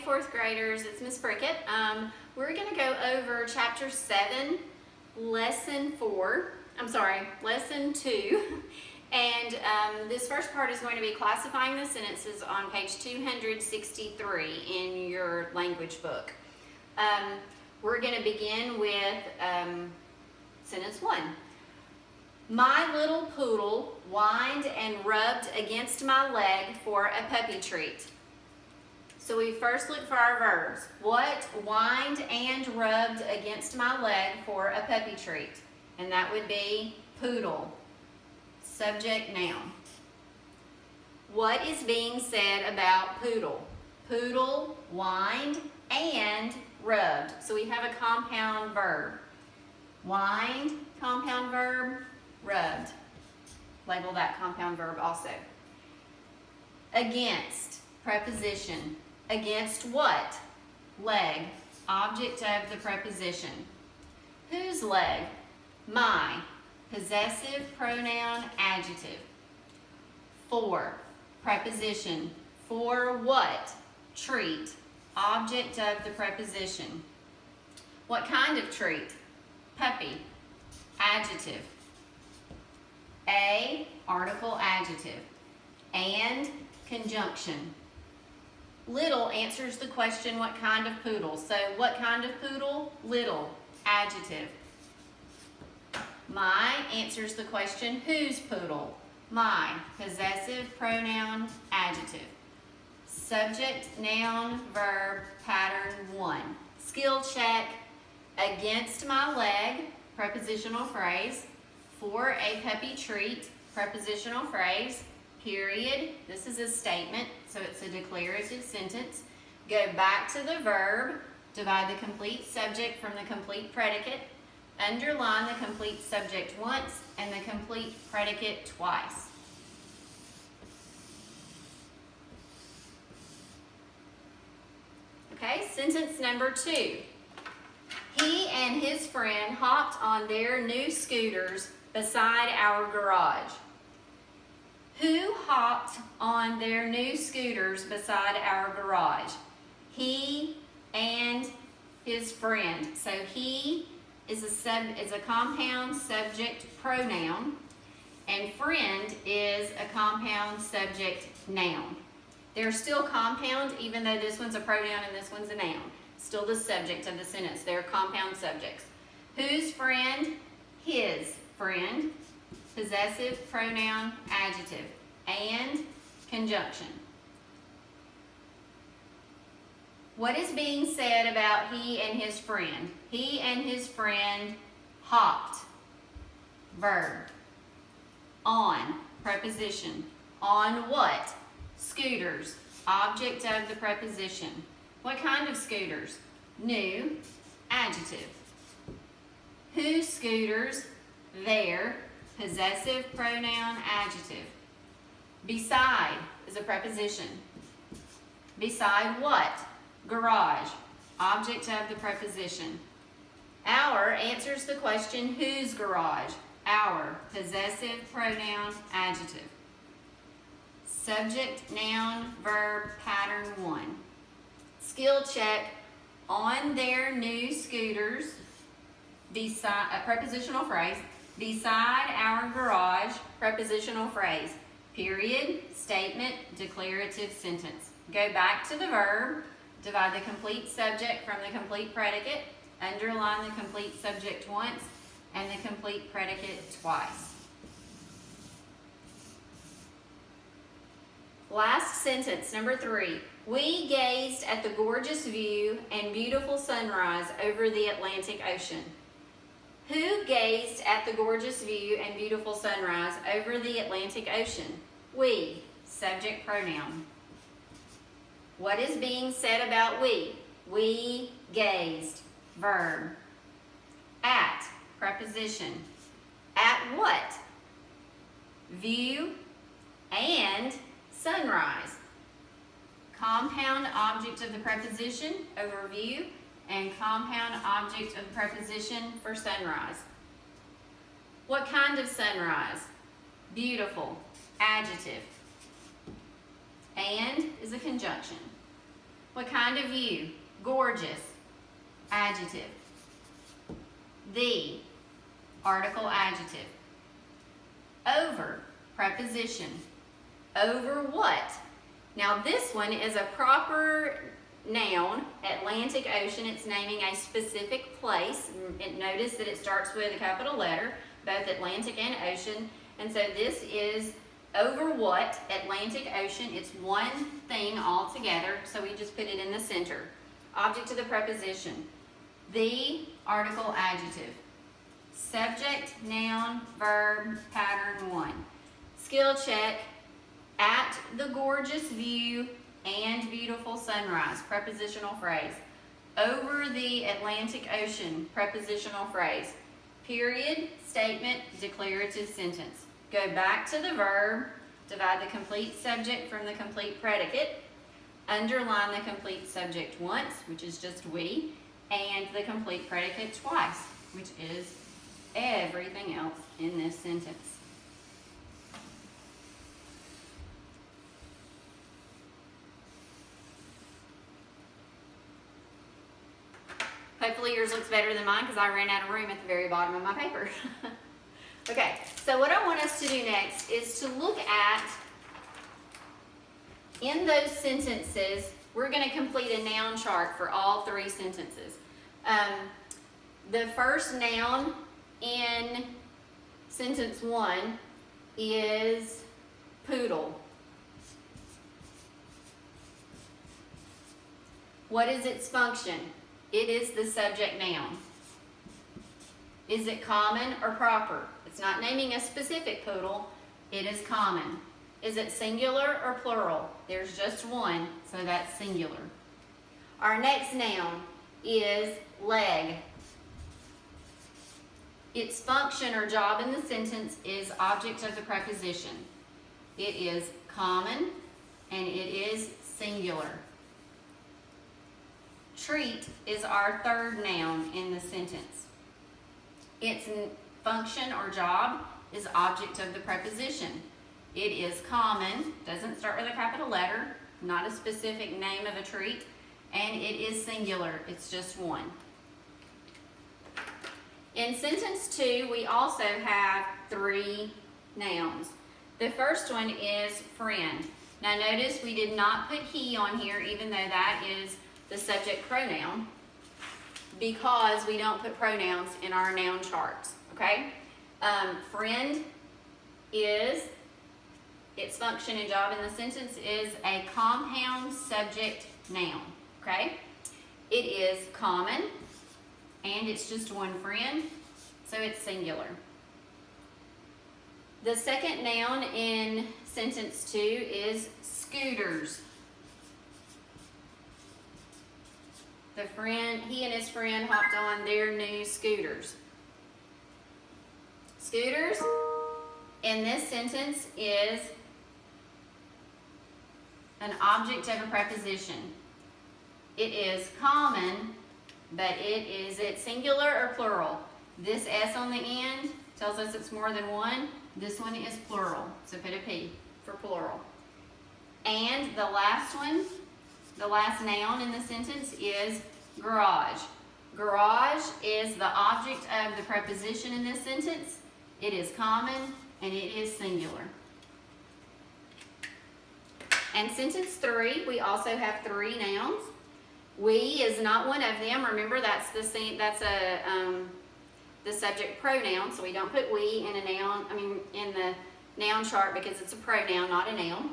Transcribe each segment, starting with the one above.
fourth graders, it's Miss Brickett. We're going to go over Chapter 7, Lesson 2. And this first part is going to be classifying the sentences on page 263 in your language book. We're going to begin with sentence 1. My little poodle whined and rubbed against my leg for a puppy treat. So we first look for our verbs. What whined and rubbed against my leg for a puppy treat? And that would be poodle. Subject, noun. What is being said about poodle? Poodle whined and rubbed. So we have a compound verb. Whined, compound verb, rubbed. Label that compound verb also. Against, preposition. Against what? Leg, object of the preposition. Whose leg? My, possessive pronoun adjective. For, preposition. For what? Treat, object of the preposition. What kind of treat? Puppy, adjective. A, article adjective. And, conjunction. Little answers the question, what kind of poodle? So, what kind of poodle? Little, adjective. My answers the question, whose poodle? My, possessive pronoun adjective. Subject, noun, verb, pattern 1. Skill check. Against my leg, prepositional phrase. For a puppy treat, prepositional phrase. Period. This is a statement, so it's a declarative sentence. Go back to the verb. Divide the complete subject from the complete predicate. Underline the complete subject once and the complete predicate twice. Okay, sentence number 2. He and his friend hopped on their new scooters beside our garage. Who hopped on their new scooters beside our garage? He and his friend. So he is a compound subject pronoun, and friend is a compound subject noun. They're still compound, even though this one's a pronoun and this one's a noun. Still the subject of the sentence. They're compound subjects. Whose friend? His friend. Possessive pronoun adjective. And conjunction. What is being said about he and his friend? He and his friend hopped. Verb. On, preposition. On what? Scooters. Object of the preposition. What kind of scooters? New, adjective. Whose scooters? Their, possessive pronoun adjective. Beside is a preposition. Beside what? Garage, object of the preposition. Our answers the question, whose garage? Our, possessive pronoun adjective. Subject, noun, verb, pattern 1. Skill check. On their new scooters, beside, a prepositional phrase. Beside our garage, prepositional phrase. Period, statement, declarative sentence. Go back to the verb. Divide the complete subject from the complete predicate. Underline the complete subject once and the complete predicate twice. Last sentence, number 3. We gazed at the gorgeous view and beautiful sunrise over the Atlantic Ocean. Who gazed at the gorgeous view and beautiful sunrise over the Atlantic Ocean? We, subject pronoun. What is being said about we? We gazed, verb. At, preposition. At what? View and sunrise. Compound object of the preposition over view and compound object of the preposition for sunrise. What kind of sunrise? Beautiful, adjective. And is a conjunction. What kind of view? Gorgeous. Adjective. The, article adjective. Over, preposition. Over what? Now this one is a proper noun, Atlantic Ocean. It's naming a specific place. And notice that it starts with a capital letter, both Atlantic and ocean. And so this is over what? Atlantic Ocean. It's one thing all together, so we just put it in the center. Object of the preposition. The, article adjective. Subject, noun, verb, pattern 1. Skill check. At the gorgeous view and beautiful sunrise, prepositional phrase. Over the Atlantic Ocean, prepositional phrase. Period, statement, declarative sentence. Go back to the verb, divide the complete subject from the complete predicate, underline the complete subject once, which is just we, and the complete predicate twice, which is everything else in this sentence. Hopefully yours looks better than mine because I ran out of room at the very bottom of my paper. Okay, so what I want us to do next is to look at, in those sentences, we're going to complete a noun chart for all 3 sentences. The first noun in sentence 1 is poodle. What is its function? It is the subject noun. Is it common or proper? It's not naming a specific poodle. It is common. Is it singular or plural? There's just one, so that's singular. Our next noun is leg. Its function or job in the sentence is object of the preposition. It is common and it is singular. Treat is our third noun in the sentence. Its function or job is object of the preposition. It is common, doesn't start with a capital letter, not a specific name of a treat, and it is singular, it's just one. In sentence 2, we also have 3 nouns. The first one is friend. Now notice we did not put he on here, even though that is the subject pronoun, because we don't put pronouns in our noun charts, okay? Friend is, its function and job in the sentence is a compound subject noun, okay? It is common, and it's just one friend, so it's singular. The second noun in sentence 2 is scooters. He and his friend hopped on their new scooters. Scooters in this sentence is an object of a preposition. It is common, but is it singular or plural? This S on the end tells us it's more than one. This one is plural, so put a P for plural. And the last one, the last noun in the sentence is garage. Garage is the object of the preposition in this sentence. It is common and it is singular. And sentence 3, we also have 3 nouns. We is not one of them. Remember, that's the subject pronoun, so we don't put we in in the noun chart because it's a pronoun, not a noun.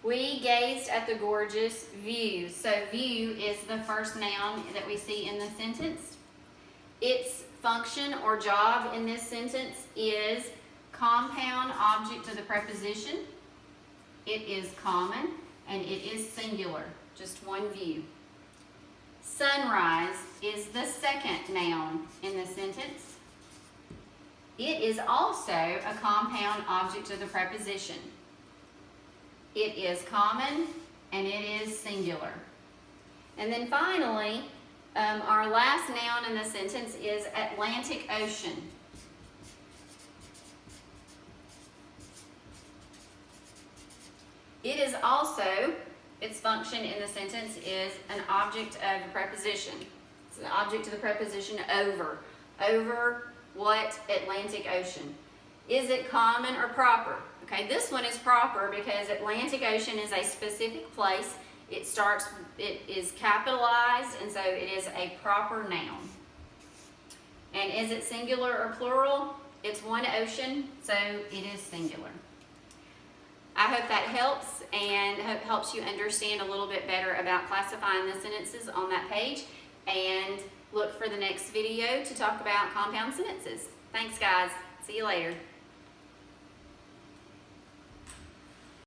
We gazed at the gorgeous view. So view is the first noun that we see in the sentence. Its function or job in this sentence is compound object of the preposition. It is common and it is singular, just one view. Sunrise is the second noun in the sentence. It is also a compound object of the preposition. It is common and it is singular. And then finally, our last noun in the sentence is Atlantic Ocean. It is also its function in the sentence is an object of a preposition. It's an object of the preposition over. Over what Atlantic Ocean? Is it common or proper? Okay, this one is proper because Atlantic Ocean is a specific place. It is capitalized, and so it is a proper noun. And is it singular or plural? It's one ocean, so it is singular. I hope that helps and helps you understand a little bit better about classifying the sentences on that page. And look for the next video to talk about compound sentences. Thanks, guys. See you later.